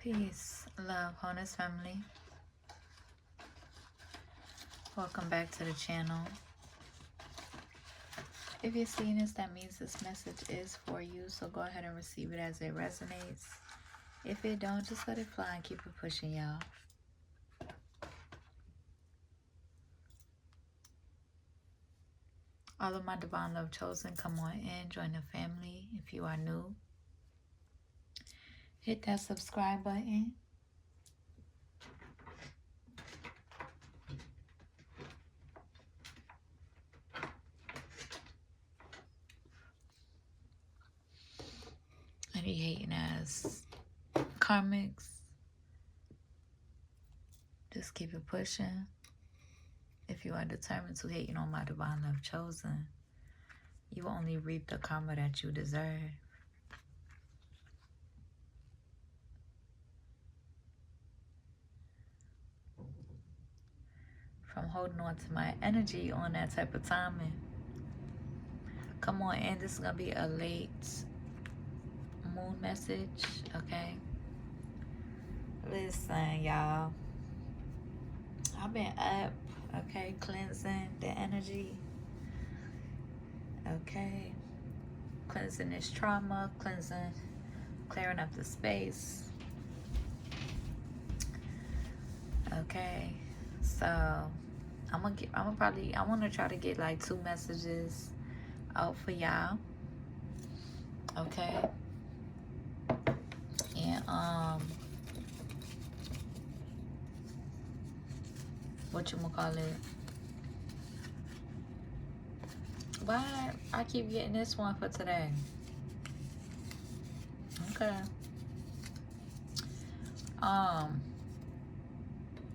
Peace, love, wholeness, family. Welcome back to the channel. If you're seeing this, that means this message is for you. So go ahead and receive it as it resonates. If it don't, just let it fly and keep it pushing, y'all. All of my divine love chosen, come on in, join the family. If you are new, hit that subscribe button. And you hating as karmics, just keep it pushing. If you are determined to hate on my divine love chosen, you will only reap the karma that you deserve. From holding on to my energy on that type of timing. Come on in. This is going to be a late moon message, okay? Listen, y'all. I've been up, okay? Cleansing the energy, okay? Cleansing this trauma, clearing up the space. Okay, so I want to try to get like 2 messages out for y'all. Okay. And whatchamacallit? Why I keep getting this one for today? Okay.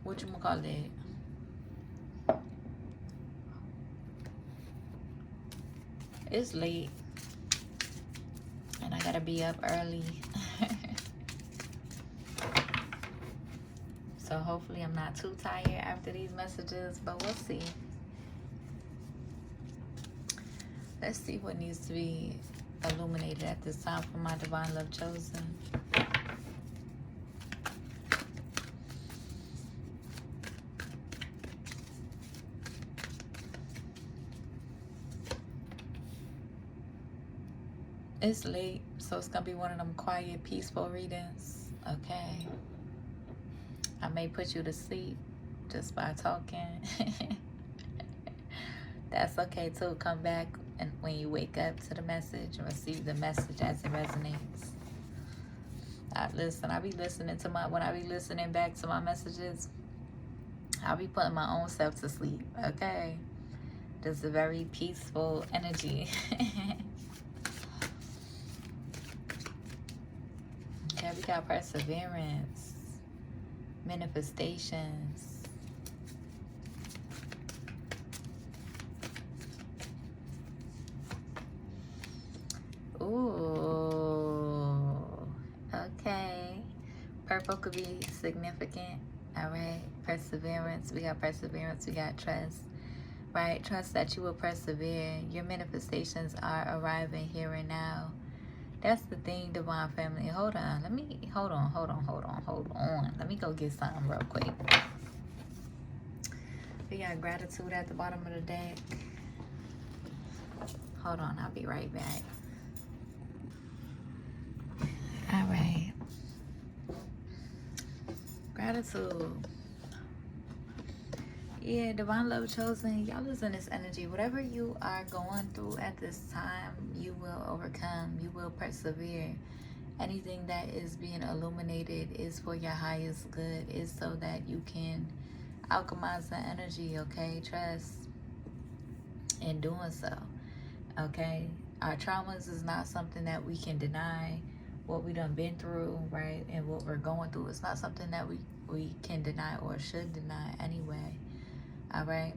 Whatchamacallit? It's late and I gotta be up early. So hopefully I'm not too tired after these messages, but we'll see. Let's see what needs to be illuminated at this time for my divine love chosen. It's late, so it's gonna be one of them quiet, peaceful readings, okay? I may put you to sleep just by talking. That's okay too. Come back and when you wake up to the message and receive the message as it resonates. Listen, I be listening to when I be listening back to my messages, I'll be putting my own self to sleep, okay? Just a very peaceful energy. Okay, we got perseverance, manifestations. Ooh, okay. Purple could be significant, all right? Perseverance, we got perseverance, we got trust, right? Trust that you will persevere. Your manifestations are arriving here and now. That's the thing, divine family. Hold on. Let me hold on. Let me go get something real quick. We got gratitude at the bottom of the deck. Hold on, I'll be right back. All right. Gratitude. Yeah, divine love chosen. Y'all listen to this energy. Whatever you are going through at this time, you will overcome. You will persevere. Anything that is being illuminated is for your highest good. Is so that you can alchemize the energy, okay? Trust in doing so, okay? Our traumas is not something that we can deny. What we done been through, right? And what we're going through, it's not something that we can deny or should deny anyway. All right.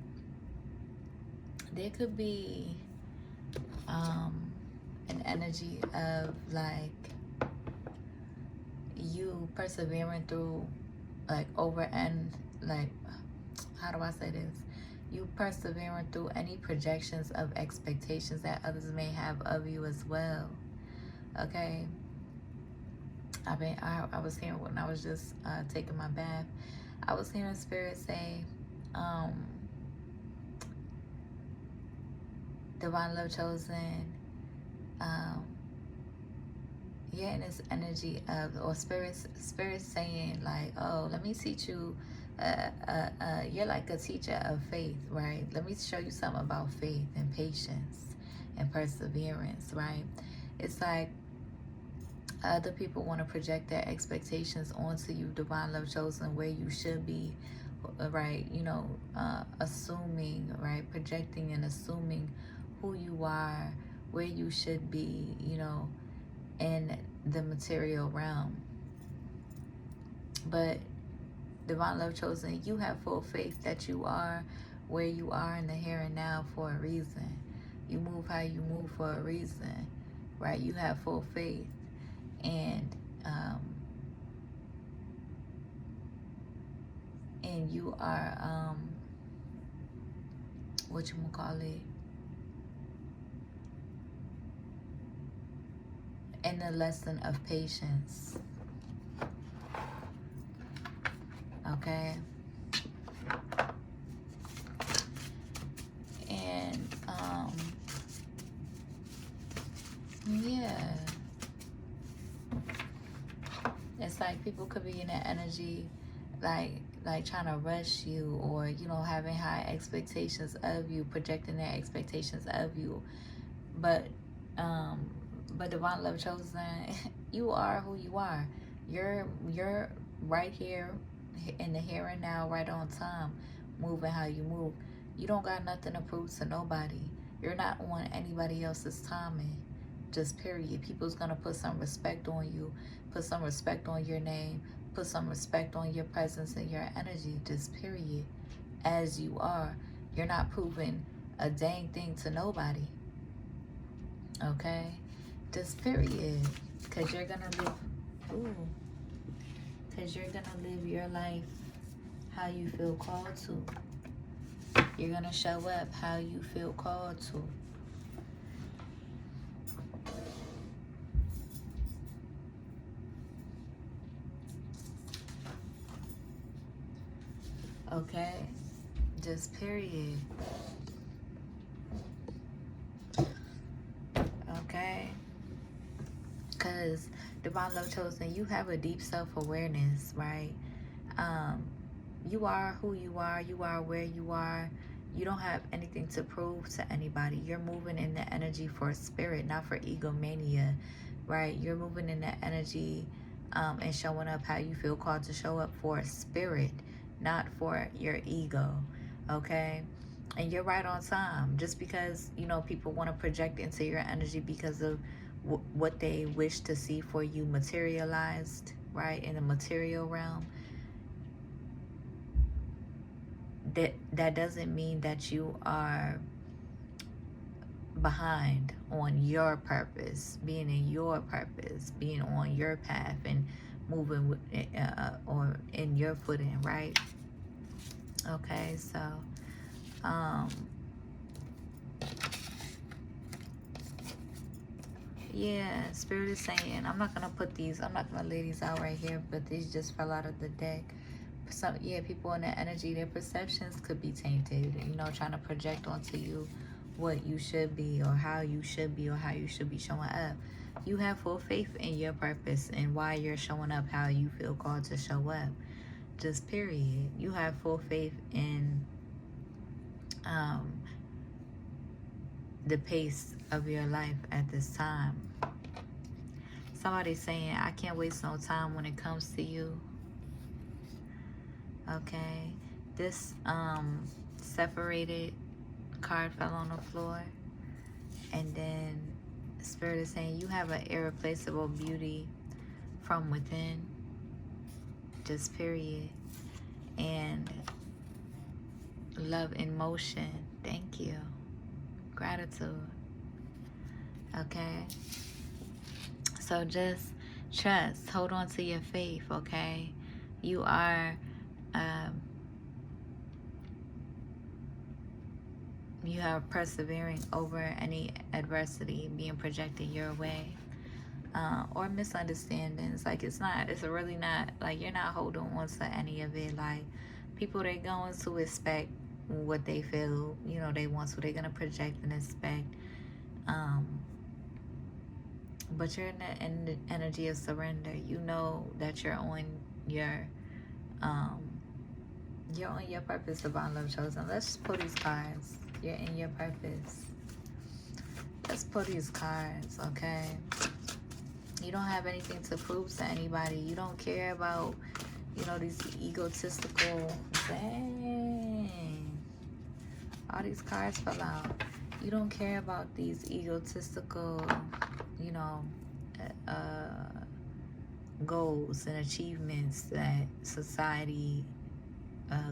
There could be an energy of like you persevering through like how do I say this? You persevering through any projections of expectations that others may have of you as well. Okay. I was hearing when I was just taking my bath, I was hearing Spirit say, um, Divine Love Chosen, um, you're in this energy of, or spirit saying like, oh, let me teach you, you're like a teacher of faith, right? Let me show you something about faith and patience and perseverance, right? It's like other people want to project their expectations onto you, Divine Love Chosen, where you should be, right? You know, assuming, right? Projecting and assuming who you are, where you should be, you know, in the material realm. But Divine Love Chosen, you have full faith that you are where you are in the here and now for a reason. You move how you move for a reason, right? You have full faith. And you are what you gonna call it, in the lesson of patience. Okay. And yeah, it's like people could be in that energy, like trying to rush you, or you know, having high expectations of you, projecting their expectations of you. But Divine Love Chosen, you are who you are. You're right here in the here and now, right on time, moving how you move. You don't got nothing to prove to nobody. You're not on anybody else's timing. Just period. People's gonna put some respect on you, put some respect on your name, put some respect on your presence and your energy. Just period. As you are, you're not proving a dang thing to nobody. Okay, just period. Because you're gonna live, because you're gonna live your life how you feel called to. You're gonna show up how you feel called to. Okay, just period. Okay, because Divine Love Chosen, you have a deep self-awareness, right? You are who you are. You are where you are. You don't have anything to prove to anybody. You're moving in the energy for spirit, not for egomania, right? You're moving in that energy and showing up how you feel called to show up for spirit, not for your ego, okay? And you're right on time. Just because, you know, people want to project into your energy because of what they wish to see for you materialized, right, in the material realm, that doesn't mean that you are behind on your purpose, being in your purpose, being on your path and moving with, or in your footing, right? Okay, so yeah, Spirit is saying, I'm not gonna lay these out right here, but these just fell out of the deck. So yeah, people in that energy, their perceptions could be tainted, you know, trying to project onto you what you should be, or how you should be, or how you should be showing up. You have full faith in your purpose and why you're showing up how you feel called to show up. Just period. You have full faith in the pace of your life at this time. Somebody's saying, I can't waste no time when it comes to you. Okay, this separated card fell on the floor, and then Spirit is saying you have an irreplaceable beauty from within, just period. And love in motion. Thank you. Gratitude. Okay, so just trust, hold on to your faith. Okay, you are persevering over any adversity being projected your way. or misunderstandings. Like, it's really not, like, you're not holding on to any of it. Like, people, they're going to expect what they feel, you know, they want, so they're going to project and expect. But you're in the energy of surrender. You know that you're on your purpose, divine love chosen. Let's just pull these cards. You're in your purpose. Let's pull these cards, okay? You don't have anything to prove to anybody. You don't care about, you know, these egotistical, dang, all these cards fell out. You don't care about these egotistical, you know, goals and achievements that society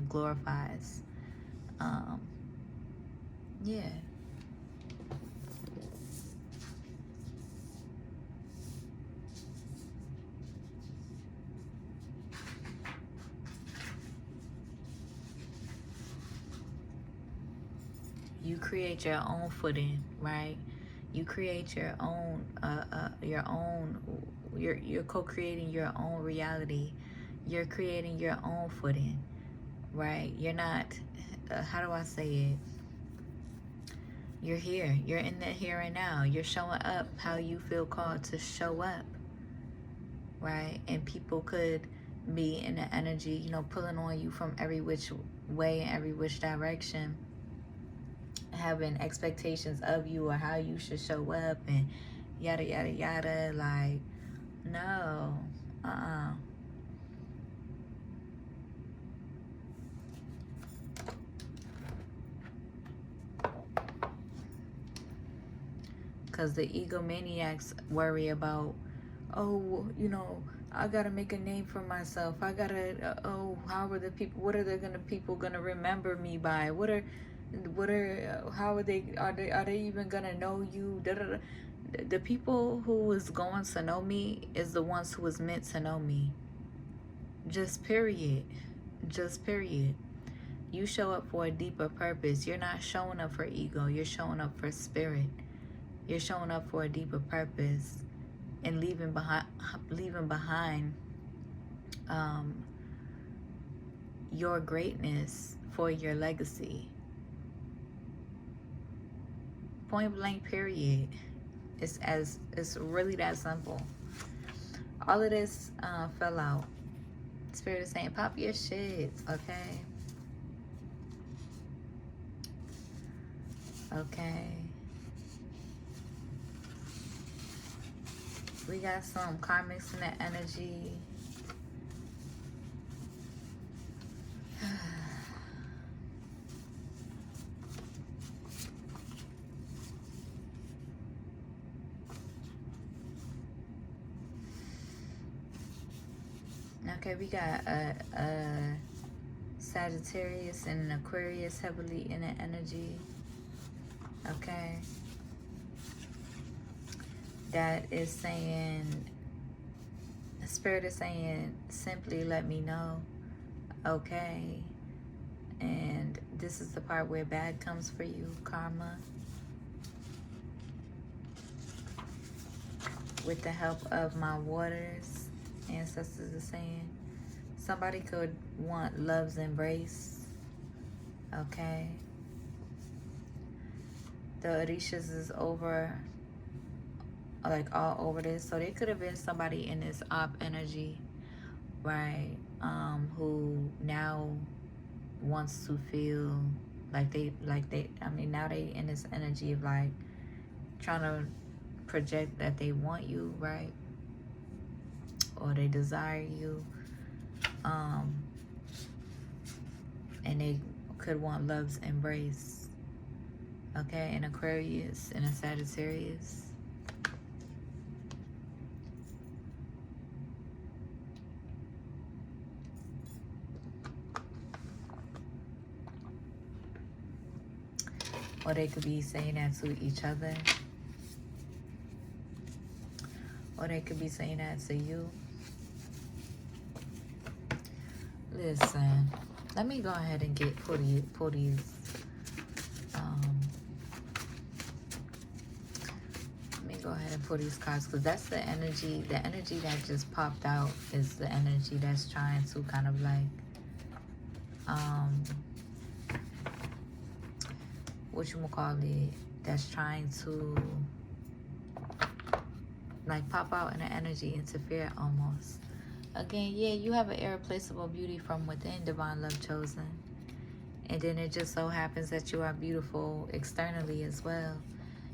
glorifies. Yeah. You create your own footing, right? You create your own, you're co-creating your own reality. You're creating your own footing, right? You're not, how do I say it? You're here. You're in the here and now. You're showing up how you feel called to show up, right? And people could be in the energy, you know, pulling on you from every which way and every which direction, having expectations of you or how you should show up and yada yada yada. Like, no, because the egomaniacs worry about, oh, you know, I gotta make a name for myself. I gotta, oh, how are the people? What are people gonna remember me by? How are they even gonna know you? Da, da, da. The people who is going to know me is the ones who is meant to know me. Just period. Just period. You show up for a deeper purpose. You're not showing up for ego. You're showing up for spirit. You're showing up for a deeper purpose and leaving behind your greatness for your legacy. Point blank, period. It's really that simple. All of this fell out. Spirit is saying, pop your shit, okay? Okay. We got some karmics in the energy. Okay, we got a Sagittarius and an Aquarius heavily in the energy. Okay. That is saying, the Spirit is saying, simply let me know. Okay. And this is the part where bad comes for you, karma. With the help of my waters, ancestors are saying, somebody could want love's embrace. Okay. The Orishas is over, like all over this. So there could have been somebody in this op energy, right? Who now wants to feel like they, I mean, now they in this energy of like trying to project that they want you, right? Or they desire you. And they could want love's embrace. Okay, an Aquarius and a Sagittarius. Or they could be saying that to each other. Or they could be saying that to you. Listen, let me go ahead and pull these. Let me go ahead and pull these cards, because that's the energy that just popped out is the energy that's trying to kind of like whatchamacallit, that's trying to like pop out in the energy, interfere almost. Again, yeah, you have an irreplaceable beauty from within, divine love chosen. And then it just so happens that you are beautiful externally as well.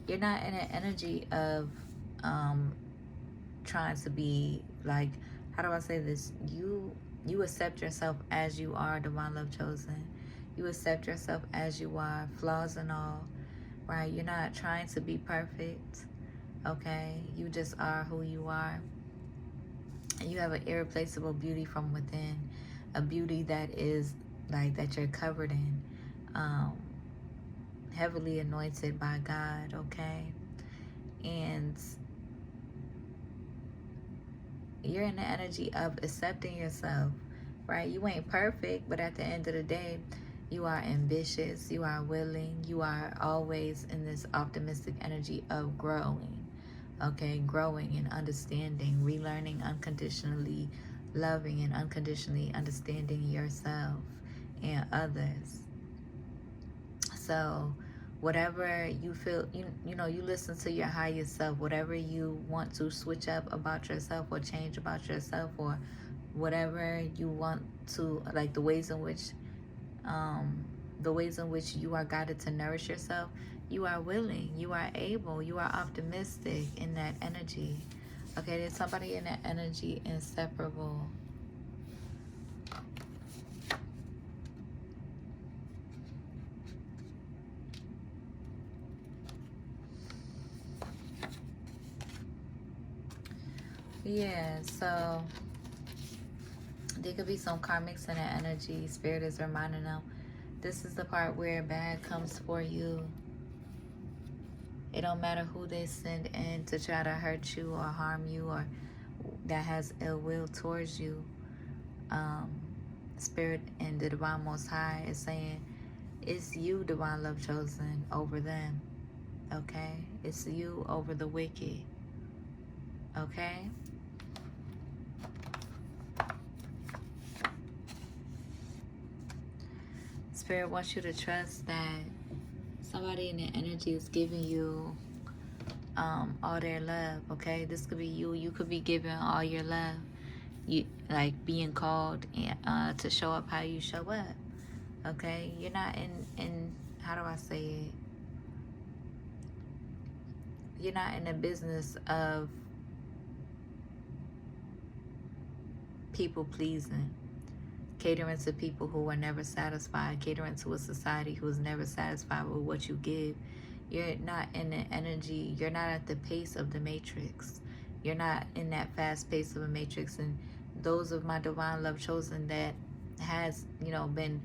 You're not in an energy of trying to be like, how do I say this? You accept yourself as you are, divine love chosen. You accept yourself as you are, flaws and all, right? You're not trying to be perfect, okay? You just are who you are. And you have an irreplaceable beauty from within, a beauty that is like that you're covered in, heavily anointed by God, okay? And you're in the energy of accepting yourself, right? You ain't perfect, but at the end of the day, you are ambitious, you are willing, you are always in this optimistic energy of growing, okay? Growing and understanding, relearning unconditionally, loving and unconditionally understanding yourself and others. So whatever you feel, you know, you listen to your higher self. Whatever you want to switch up about yourself or change about yourself, or whatever you want to, like the ways in which you are guided to nourish yourself, you are willing, you are able, you are optimistic in that energy. Okay, there's somebody in that energy, inseparable. Yeah, so there could be some karmics in that energy. Spirit is reminding them, this is the part where bad comes for you. It don't matter who they send in to try to hurt you or harm you, or that has ill will towards you. Spirit and the Divine Most High is saying, it's you, divine love chosen, over them. Okay? It's you over the wicked. Okay? Spirit wants you to trust that somebody in the energy is giving you all their love. Okay? This could be you. You could be giving all your love. You like being called to show up how you show up. Okay? You're not in how do I say it? You're not in the business of people pleasing, catering to people who are never satisfied, catering to a society who is never satisfied with what you give. You're not in the energy, you're not at the pace of the matrix. You're not in that fast pace of a matrix. And those of my divine love chosen that has, you know, been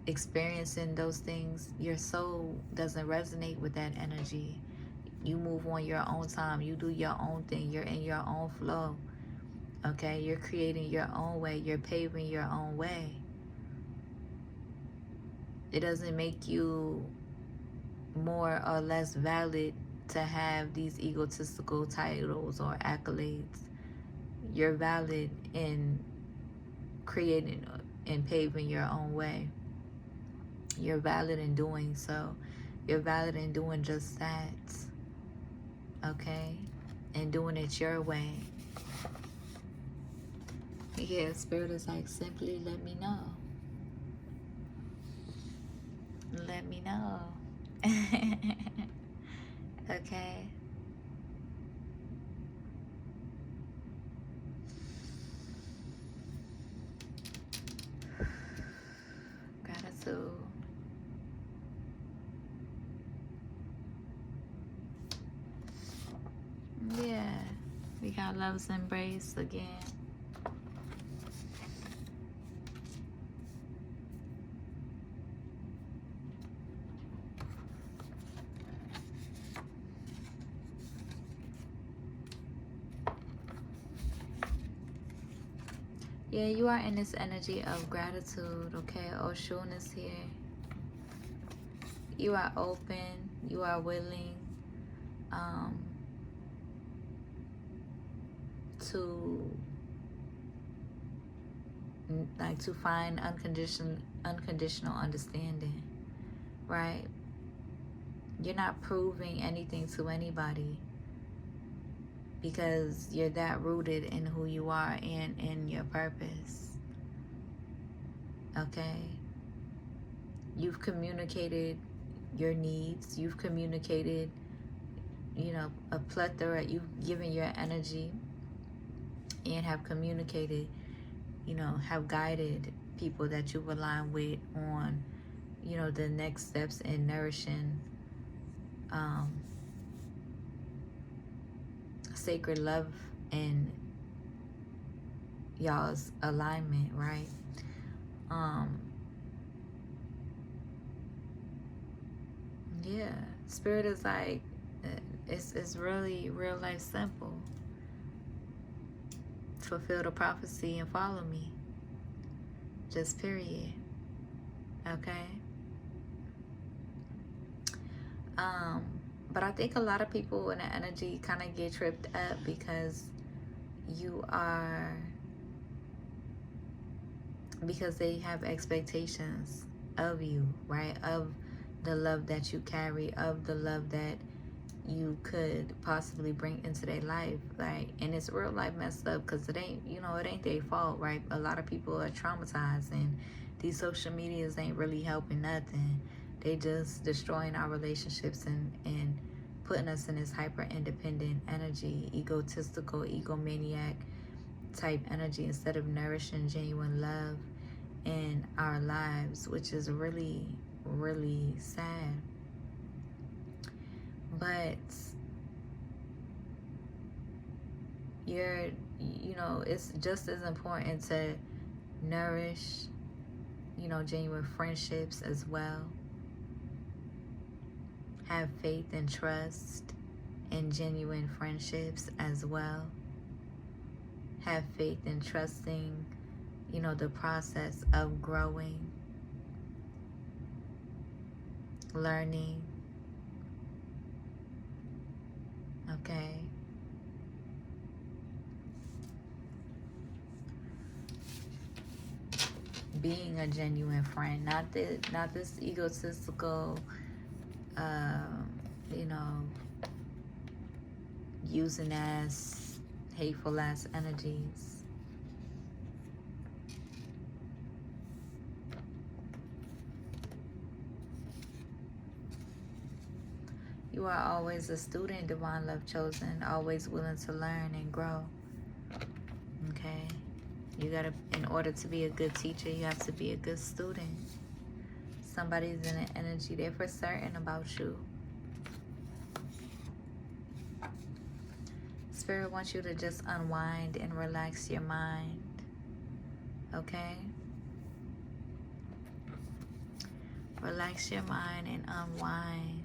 experiencing those things, your soul doesn't resonate with that energy. You move on your own time. You do your own thing. You're in your own flow. Okay? You're creating your own way. You're paving your own way. It doesn't make you more or less valid to have these egotistical titles or accolades. You're valid in creating and paving your own way. You're valid in doing so. You're valid in doing just that. Okay? And doing it your way. Yeah, Spirit is like, simply let me know. Let me know. Okay? Gratitude. Yeah. We got love's embrace again. Yeah, you are in this energy of gratitude, okay? Oshun is here. You are open. You are willing. to find unconditional understanding, right? You're not proving anything to anybody, because you're that rooted in who you are and in your purpose. Okay? You've communicated your needs. You've communicated, a plethora. You've given your energy and have communicated, have guided people that you align with on, the next steps in nourishing sacred love and y'all's alignment, right? Yeah, spirit is like, it's really real life simple. Fulfill the prophecy and follow me. Just period. Okay? But I think a lot of people in the energy kind of get tripped up because because they have expectations of you, right? Of the love that you carry, of the love that you could possibly bring into their life, like, and it's real life messed up because it ain't, it ain't their fault, right? A lot of people are traumatized, and these social medias ain't really helping nothing. They just destroying our relationships and putting us in this hyper independent energy, egotistical, egomaniac type energy, instead of nourishing genuine love in our lives, which is really, really sad. But it's just as important to nourish, genuine friendships as well. Have faith and trust in genuine friendships as well. Have faith in trusting, the process of growing, learning. Okay? Being a genuine friend, not this egotistical, using as hateful ass energies. You are always a student, divine love chosen, always willing to learn and grow. Okay? In order to be a good teacher, you have to be a good student. Somebody's in an energy, they're for certain about you. Spirit wants you to just unwind and relax your mind. Okay? Relax your mind and unwind.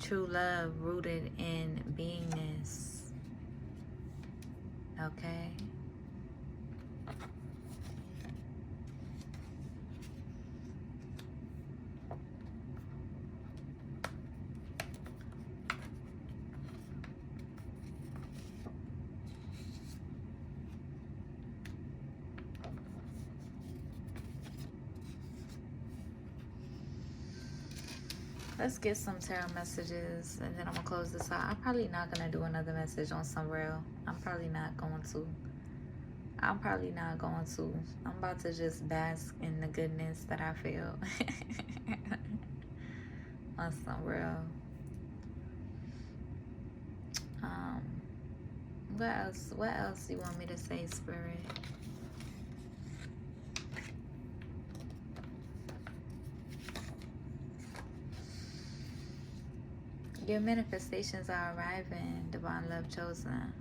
True love rooted in beingness. Okay? Let's get some tarot messages, and then I'm going to close this out. I'm probably not going to do another message on some real. I'm probably not going to. I'm about to just bask in the goodness that I feel. On some real. What else you want me to say, Spirit? Your manifestations are arriving, divine love chosen.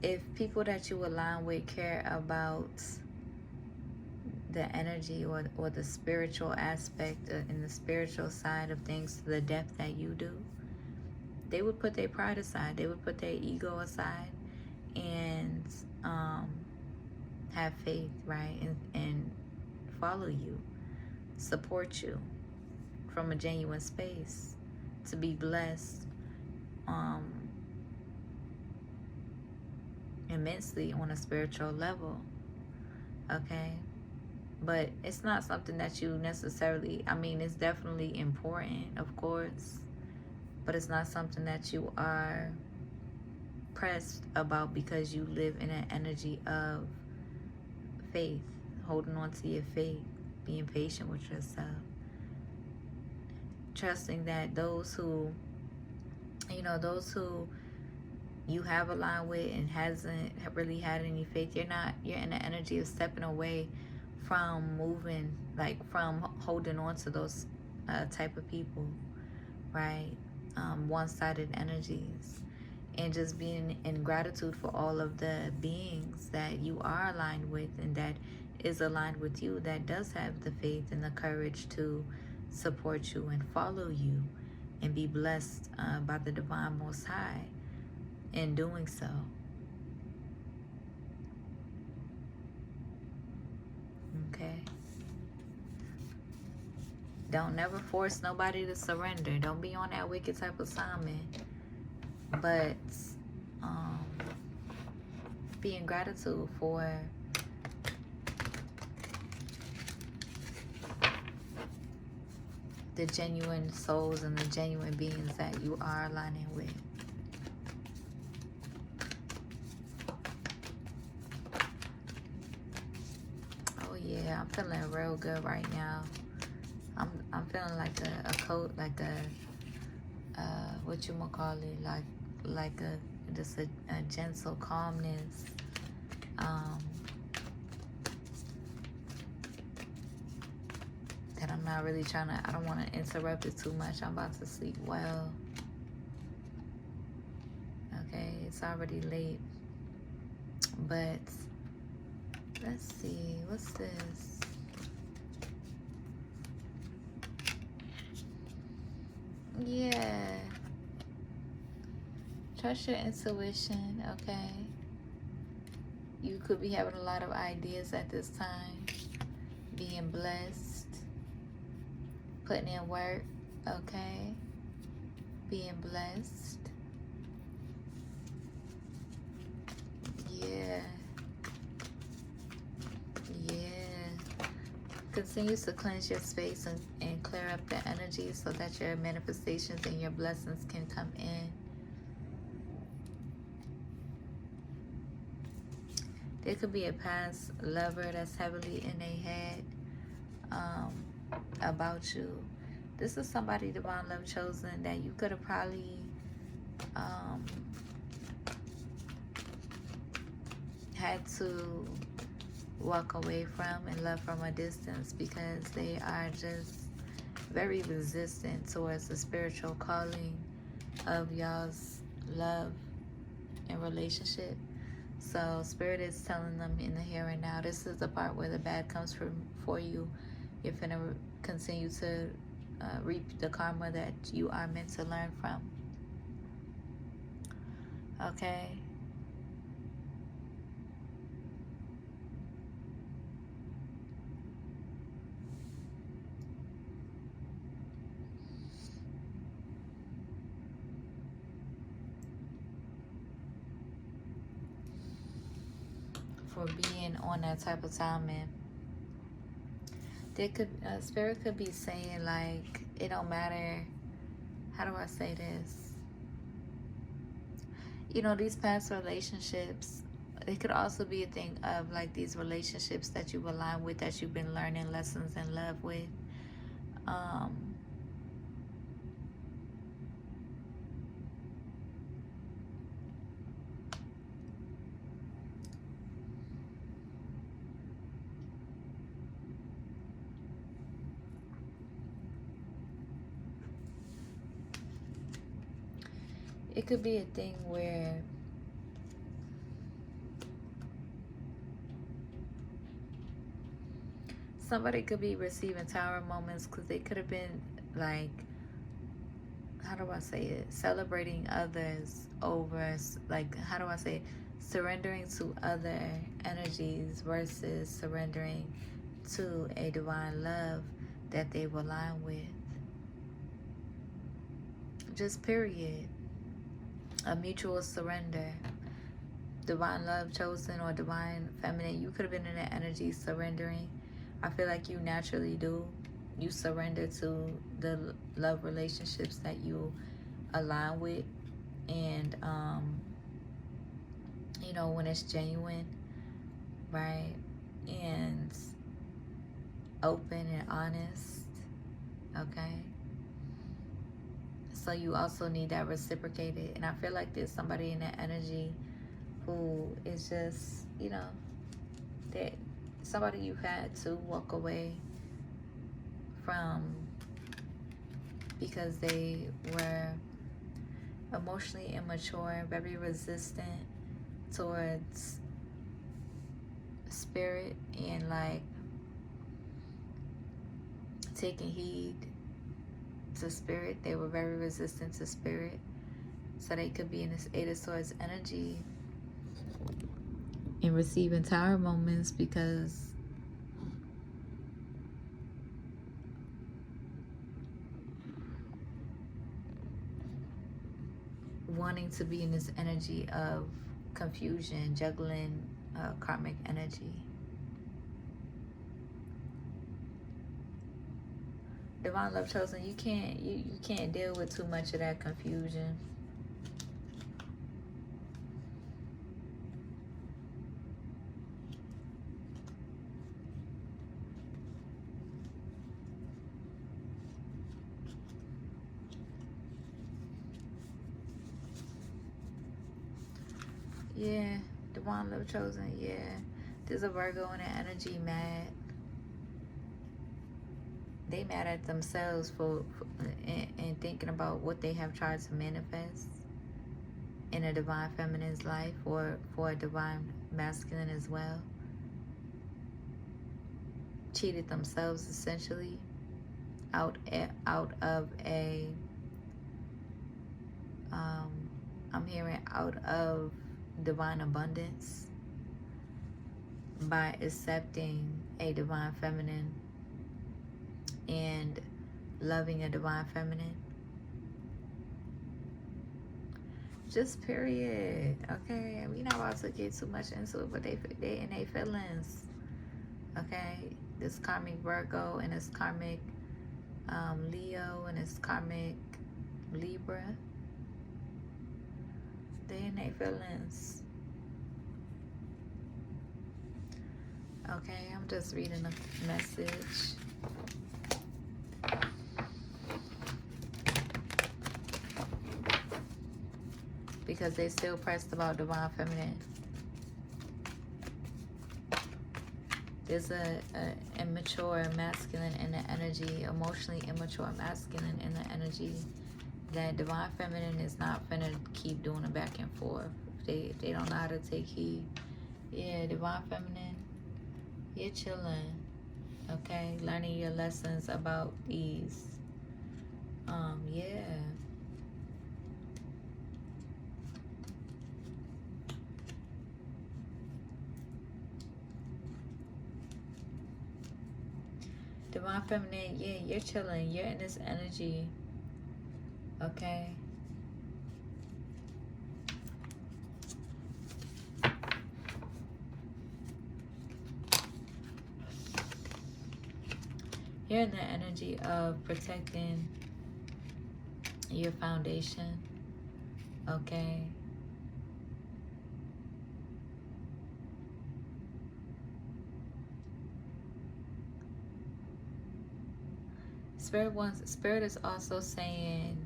If people that you align with care about the energy or the spiritual aspect in the spiritual side of things to the depth that you do, they would put their pride aside. They would put their ego aside and have faith, right? And follow you, support you from a genuine space to be blessed immensely on a spiritual level. Okay? But it's not something that you necessarily, I mean, it's definitely important, of course, but it's not something that you are pressed about because you live in an energy of faith, holding on to your faith, being patient with yourself, trusting that those who you have aligned with and hasn't really had any faith, you're in the energy of stepping away from moving, like from holding on to those type of people, right? One-sided energies, and just being in gratitude for all of the beings that you are aligned with and that is aligned with you, that does have the faith and the courage to support you and follow you and be blessed by the divine Most High in doing so. Okay? Don't never force nobody to surrender. Don't be on that wicked type of assignment. But be in gratitude for the genuine souls and the genuine beings that you are aligning with. Oh yeah, I'm feeling real good right now. I'm feeling like a coat, like a what you gonna call it, like just a gentle calmness. That I'm not really trying to, I don't want to interrupt it too much. I'm about to sleep well. Okay, it's already late. But let's see, what's this? Yeah. Trust your intuition, okay? You could be having a lot of ideas at this time. Being blessed. Putting in work, okay? Being blessed. Yeah. Continues to cleanse your space and clear up the energy so that your manifestations and your blessings can come in. There could be a past lover that's heavily in their head about you. This is somebody, divine love chosen, that you could have probably had to walk away from and love from a distance because they are just very resistant towards the spiritual calling of y'all's love and relationship. So Spirit is telling them in the here and now, this is the part where the bad comes for you. You're finna continue to reap the karma that you are meant to learn from. Okay? For being on that type of time, and there could Spirit could be saying, like, it don't matter, how do I say this, you know, these past relationships, it could also be a thing of like these relationships that you've aligned with, that you've been learning lessons in love with, it could be a thing where Somebody could be receiving tower moments because they could have been like, how do I say it? Celebrating others over, like, how do I say it? Surrendering to other energies versus surrendering to a divine love that they align with. Just period. A mutual surrender. Divine love chosen or divine feminine. You could have been in that energy surrendering. I feel like you naturally do. You surrender to the love relationships that you align with. And, you know, when it's genuine, right? And open and honest, okay? So you also need that reciprocated. And I feel like there's somebody in that energy who is just, you know, that somebody you had to walk away from because they were emotionally immature, very resistant towards spirit and like taking heed to spirit. They were very resistant to spirit. So they could be in this Eight of Swords energy and receiving tower moments because wanting to be in this energy of confusion, juggling karmic energy. Divine love chosen, you can't deal with too much of that confusion. Yeah, divine love chosen, yeah. There's a Virgo in the energy mad. They mad at themselves for and thinking about what they have tried to manifest in a divine feminine's life or for a divine masculine as well. Cheated themselves essentially out of a I'm hearing out of divine abundance by accepting a divine feminine and loving a divine feminine. Just period. Okay, we not about to get too much into it, but they in their feelings. Okay, this karmic Virgo and this karmic Leo and this karmic Libra. They in their feelings. Okay, I'm just reading a message. Because they still pressed about divine feminine. There's a immature masculine in the energy, emotionally immature masculine in the energy. That divine feminine is not finna keep doing it back and forth. They don't know how to take heed. Yeah, divine feminine, you're chilling, okay? Learning your lessons about these. Yeah. Divine feminine, yeah, you're chilling. You're in this energy, okay? You're in the energy of protecting your foundation, okay? Spirit is also saying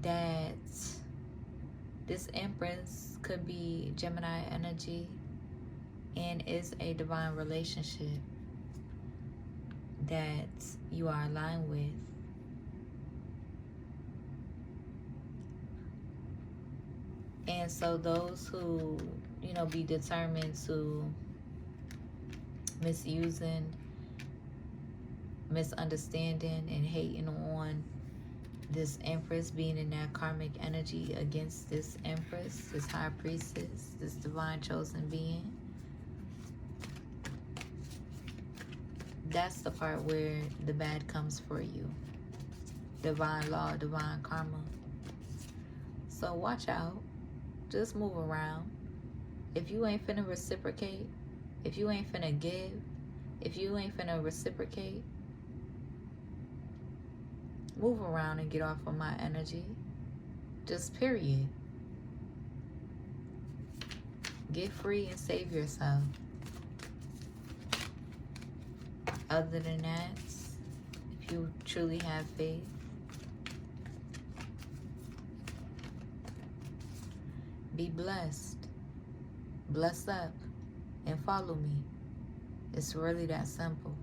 that this Empress could be Gemini energy and is a divine relationship that you are aligned with. And so those who, you know, be determined to misusing, misunderstanding, and hating on this Empress, being in that karmic energy against this Empress, this High Priestess, this divine chosen being. That's the part where the bad comes for you. Divine law, divine karma. So watch out. Just move around. If you ain't finna reciprocate, if you ain't finna give, if you ain't finna reciprocate, move around and get off of my energy. Just period. Get free and save yourself. Other than that, if you truly have faith, be blessed. Bless up and follow me. It's really that simple.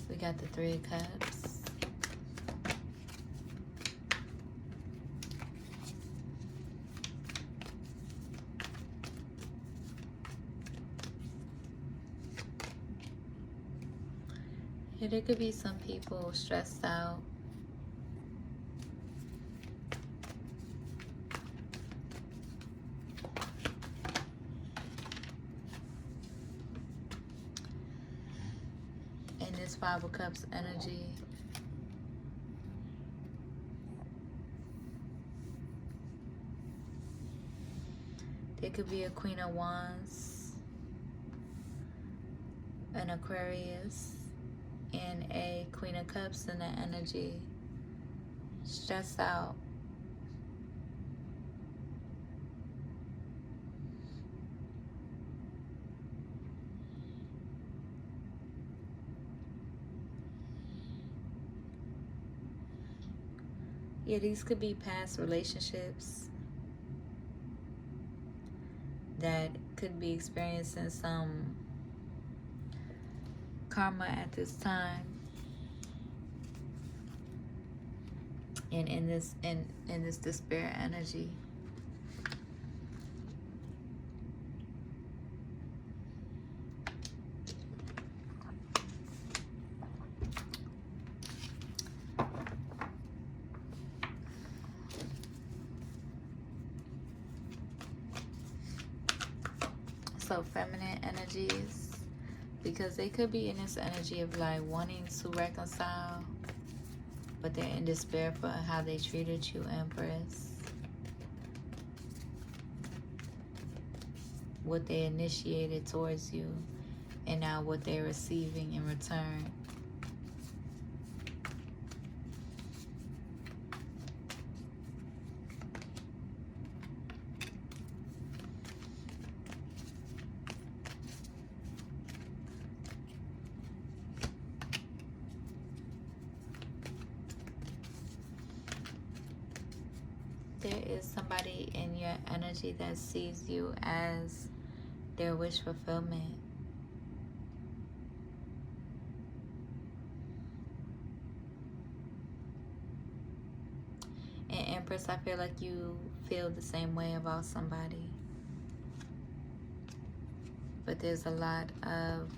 We got the Three of Cups. Yeah, there could be some people stressed out. In this Five of Cups energy. There could be a Queen of Wands, an Aquarius, and a Queen of Cups in the energy. Stressed out. Yeah, these could be past relationships that could be experiencing some karma at this time. And in this despair energy. So feminine energies, because they could be in this energy of like wanting to reconcile, but they're in despair for how they treated you, Empress. What they initiated towards you, and now what they're receiving in return. There is somebody in your energy that sees you as their wish fulfillment. And Empress, I feel like you feel the same way about somebody. But there's a lot of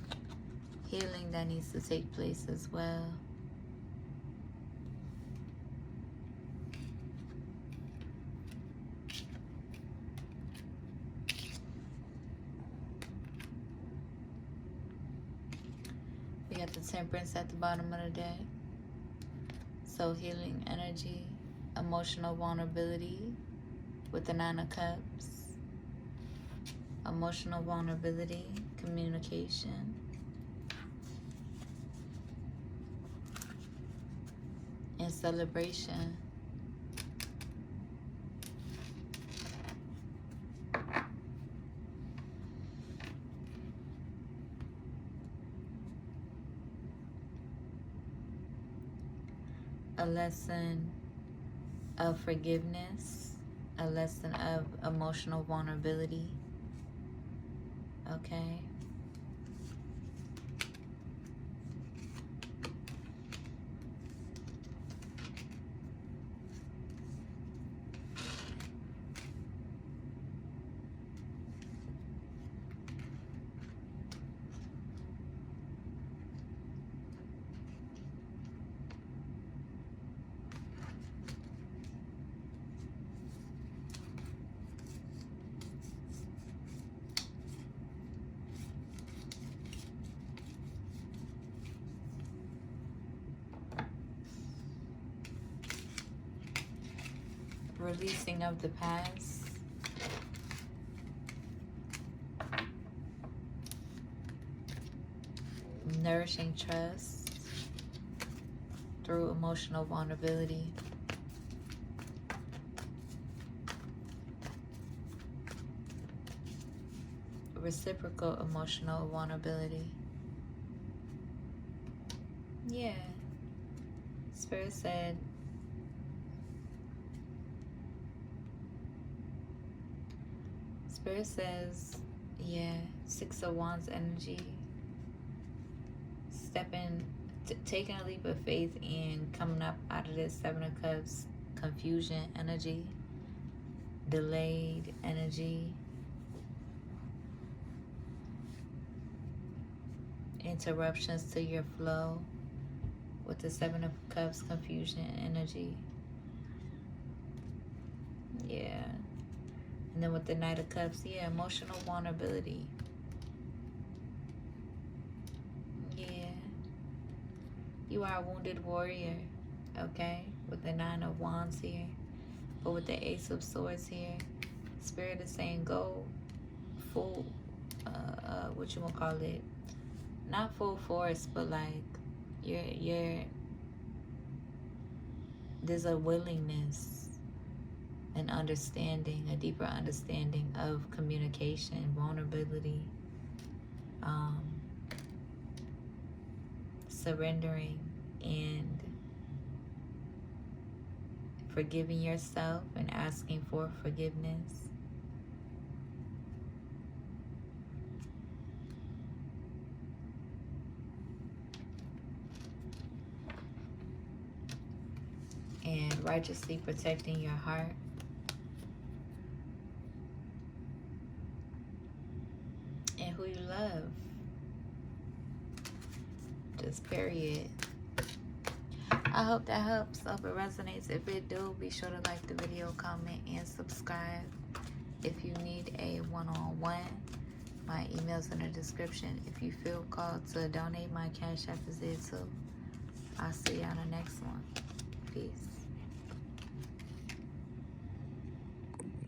healing that needs to take place as well. We got the Temperance at the bottom of the deck. So healing energy, emotional vulnerability with the Nine of Cups. Emotional vulnerability, communication. And celebration. A lesson of forgiveness, a lesson of emotional vulnerability. Okay. Releasing of the past. Nourishing trust through emotional vulnerability. Reciprocal emotional vulnerability. Yeah. Spirit said, Spirit says, yeah, Six of Wands energy. Taking a leap of faith and coming up out of this Seven of Cups confusion energy, delayed energy, interruptions to your flow with the Seven of Cups confusion energy. Yeah. And then with the Knight of Cups, yeah, emotional vulnerability. Yeah. You are a wounded warrior, okay? With the Nine of Wands here. But with the Ace of Swords here, Spirit is saying go full, what you gonna call it? Not full force, but like there's a willingness, an understanding, a deeper understanding of communication, vulnerability, surrendering, and forgiving yourself and asking for forgiveness. And righteously protecting your heart. And who you love. Just period. I hope that helps. I hope it resonates. If it do, be sure to like the video, comment, and subscribe. If you need a one-on-one, my email's in the description. If you feel called to donate, my Cash App is there too. I'll see you on the next one. Peace.